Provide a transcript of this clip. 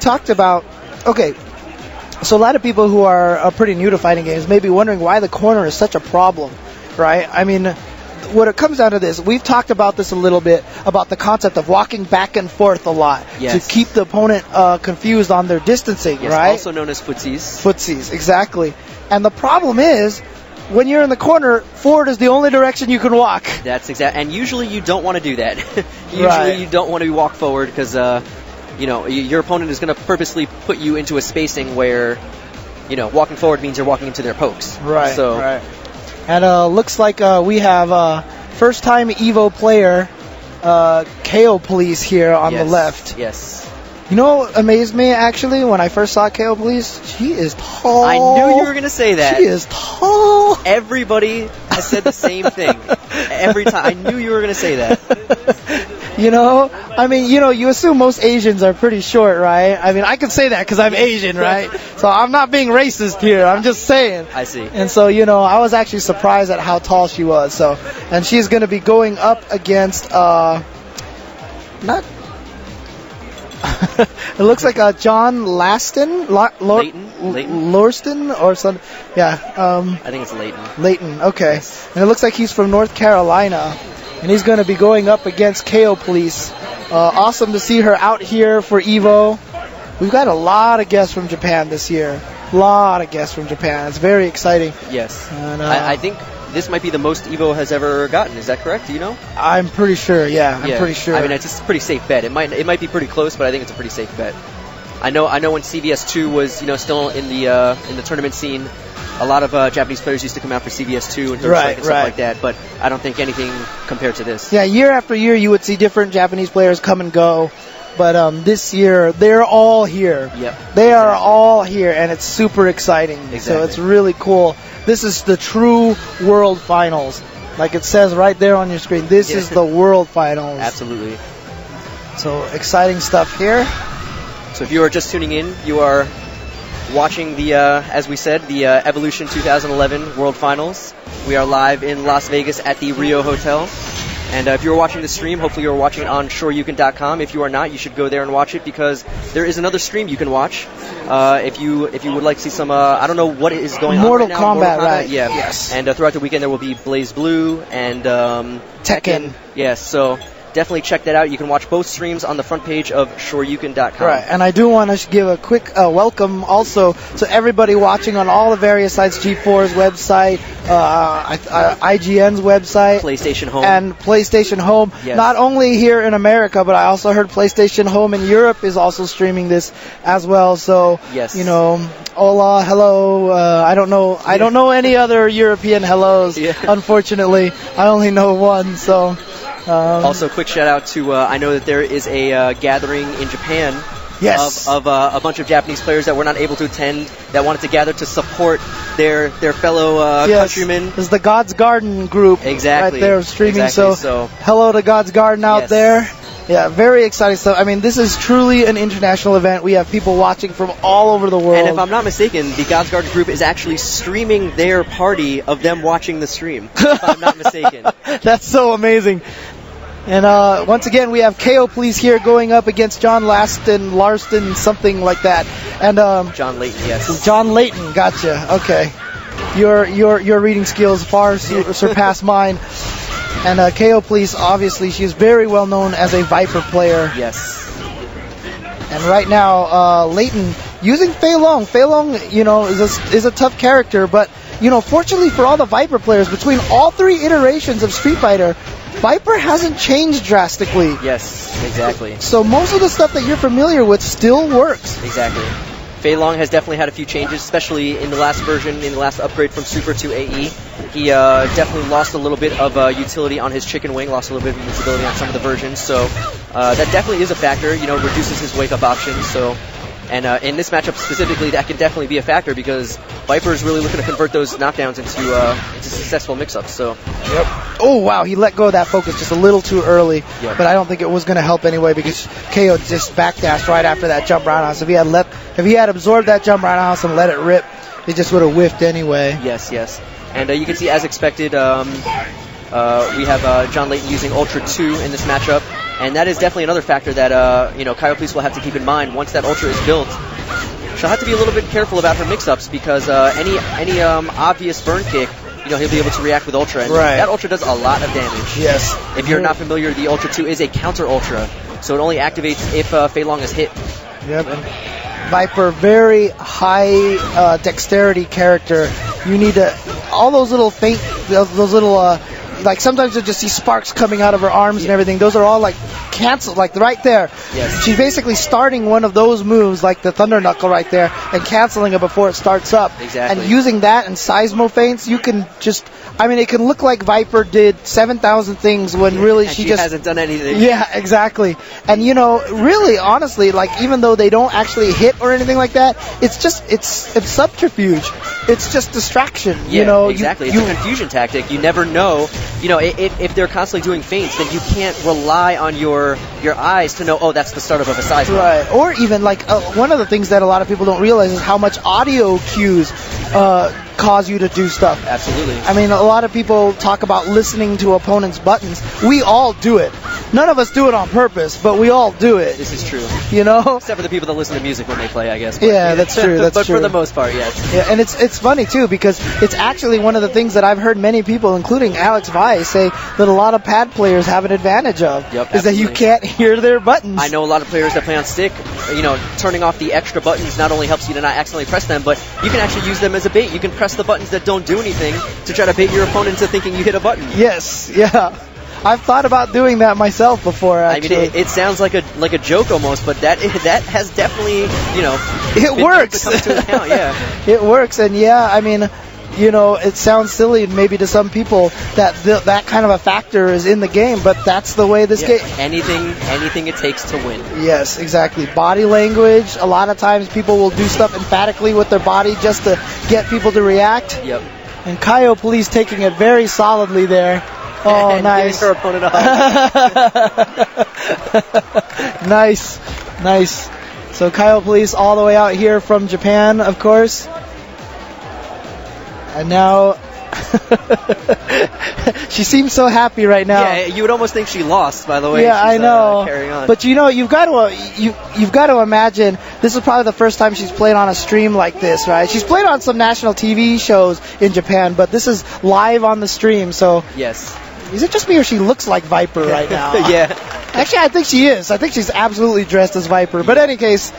talked about, okay, so a lot of people who are pretty new to fighting games may be wondering why the corner is such a problem, right? I mean, what it comes down to this, we've talked about this a little bit, about the concept of walking back and forth a lot to keep the opponent confused on their distancing, right? Also known as footsies. Footsies, exactly. And the problem is, when you're in the corner, forward is the only direction you can walk. That's exactly, and usually you don't want to do that. Usually you don't want to walk forward because, you know, your opponent is going to purposely put you into a spacing where, you know, walking forward means you're walking into their pokes. Right. So, right. And looks like we have first-time EVO player KayoPolice here on the left. Yes. You know what amazed me, actually, when I first saw KayoPolice? She is tall. I knew you were going to say that. She is tall. Everybody has said the same thing. Every time. I knew you were going to say that. You know, I mean, you know, you assume most Asians are pretty short, right? I mean, I can say that because I'm Asian, right? So I'm not being racist here. I'm just saying. I see. And so, you know, I was actually surprised at how tall she was. So, and she's going to be going up against, it looks like Jon Layton, Lorston or something. Yeah. I think it's Layton. Layton, okay. Yes. And it looks like he's from North Carolina. And he's going to be going up against KayoPolice. Awesome to see her out here for EVO. We've got a lot of guests from Japan this year. A lot of guests from Japan. It's very exciting. Yes. And, I think this might be the most EVO has ever gotten. Is that correct? Do you know? I'm pretty sure, yeah. I'm pretty sure. I mean, it's a pretty safe bet. It might be pretty close, but I think it's a pretty safe bet. I know when CVS2 was, you know, still in the tournament scene, a lot of Japanese players used to come out for CVS2 and stuff like that, but I don't think anything compared to this. Yeah, year after year you would see different Japanese players come and go, but this year they're all here. Yep. They are all here, and it's super exciting. Exactly. So it's really cool. This is the true World Finals. Like it says right there on your screen, this is the World Finals. Absolutely. So exciting stuff here. So if you are just tuning in, you are watching the, as we said, the Evolution 2011 World Finals. We are live in Las Vegas at the Rio Hotel. And if you're watching the stream, hopefully you're watching it on shoryuken.com. If you are not, you should go there and watch it because there is another stream you can watch. If you would like to see some, I don't know what is going Mortal on right now. Kombat, right? Yeah. Yes. And throughout the weekend there will be Blaze Blue and Tekken. Yes, so definitely check that out. You can watch both streams on the front page of shoryuken.com. Right, and I do want to give a quick welcome also to everybody watching on all the various sites, G4's website, IGN's website, PlayStation Home. And PlayStation Home. Yes. Not only here in America, but I also heard PlayStation Home in Europe is also streaming this as well. So, you know, hola, hello. I don't know any other European hellos, unfortunately. I only know one, so... also, quick shout out to I know that there is a gathering in Japan of a bunch of Japanese players that were not able to attend that wanted to gather to support their fellow countrymen. This is the God's Garden group right there streaming. So hello to God's Garden out there. Yeah, very exciting stuff. I mean, this is truly an international event. We have people watching from all over the world. And if I'm not mistaken, the God's Garden group is actually streaming their party of them watching the stream, if I'm not mistaken. That's so amazing. And once again, we have KayoPolice here going up against Jon Larston, something like that. And Jon Layton, yes. Jon Layton, gotcha. Okay, your reading skills far surpass mine. And KayoPolice, obviously, she is very well known as a Viper player. Yes. And right now, Layton using Fei Long. Fei Long, you know, is a tough character, but you know, fortunately for all the Viper players, between all three iterations of Street Fighter, Viper hasn't changed drastically. Yes, exactly. So most of the stuff that you're familiar with still works. Exactly. Fei Long has definitely had a few changes, especially in the last version, in the last upgrade from Super to AE. He definitely lost a little bit of utility on his chicken wing, lost a little bit of usability on some of the versions. So that definitely is a factor, you know, reduces his wake-up options. So, and in this matchup specifically, that can definitely be a factor because Viper is really looking to convert those knockdowns into successful mix-ups. So. Yep. Oh, wow, he let go of that focus just a little too early, but I don't think it was going to help anyway because KO just backdashed right after that jump roundhouse. If he had absorbed that jump roundhouse and let it rip, it just would have whiffed anyway. Yes, yes. And you can see, as expected, we have Jon Layton using Ultra 2 in this matchup. And that is definitely another factor that KayoPolice will have to keep in mind once that Ultra is built. She'll have to be a little bit careful about her mix-ups because any obvious burn kick, he'll be able to react with Ultra. And that Ultra does a lot of damage. Yes. If you're not familiar, the Ultra 2 is a counter Ultra, so it only activates if Fei Long is hit. Yep. And Viper, very high dexterity character. You need to all those little feint, those little like sometimes you'll just see sparks coming out of her arms and everything. Those are all like canceled, like right there. Yes. She's basically starting one of those moves, like the Thunder Knuckle right there, and canceling it before it starts up. Exactly. And using that and seismo feints, you can just, it can look like Viper did 7,000 things when really she just hasn't done anything. Yeah, exactly. And really, honestly, like even though they don't actually hit or anything like that, it's just it's subterfuge. It's just distraction. Yeah, exactly. It's a confusion tactic. You never know. If they're constantly doing feints, then you can't rely on your eyes to know, oh, that's the startup of a seismo. Right. Or even like one of the things that a lot of people don't realize is how much audio cues cause you to do stuff. Absolutely. A lot of people talk about listening to opponents' buttons. We all do it. None of us do it on purpose, but we all do it. This is true. Except for the people that listen to music when they play, I guess. But, yeah, that's true. That's but true. for the most part, yes. Yeah, and it's funny too because it's actually one of the things that I've heard many people, including Alex Vi, say that a lot of pad players have an advantage of. Yep, is that you can't hear their buttons. I know a lot of players that play on stick. Turning off the extra buttons not only helps you to not accidentally press them, but you can actually use them as a bait. You can press the buttons that don't do anything to try to bait your opponent into thinking you hit a button. Yes, yeah. I've thought about doing that myself before, actually. It sounds like a joke almost, but that has definitely, it works. Come into account, yeah. It works, and it sounds silly maybe to some people that that kind of a factor is in the game, but that's the way this game. Anything it takes to win. Yes, exactly. Body language. A lot of times people will do stuff emphatically with their body just to get people to react. Yep. And KayoPolice taking it very solidly there. Oh, and nice. Giving her opponent a hug. Nice. So KayoPolice all the way out here from Japan, of course. And now she seems so happy right now. Yeah, you would almost think she lost, by the way. Yeah, she's, I know. Carrying on. But you've got to imagine this is probably the first time she's played on a stream like this, right? She's played on some national TV shows in Japan, but this is live on the stream. So yes. Is it just me or she looks like Viper right now? Yeah. Actually, I think she is. I think she's absolutely dressed as Viper. But in any case.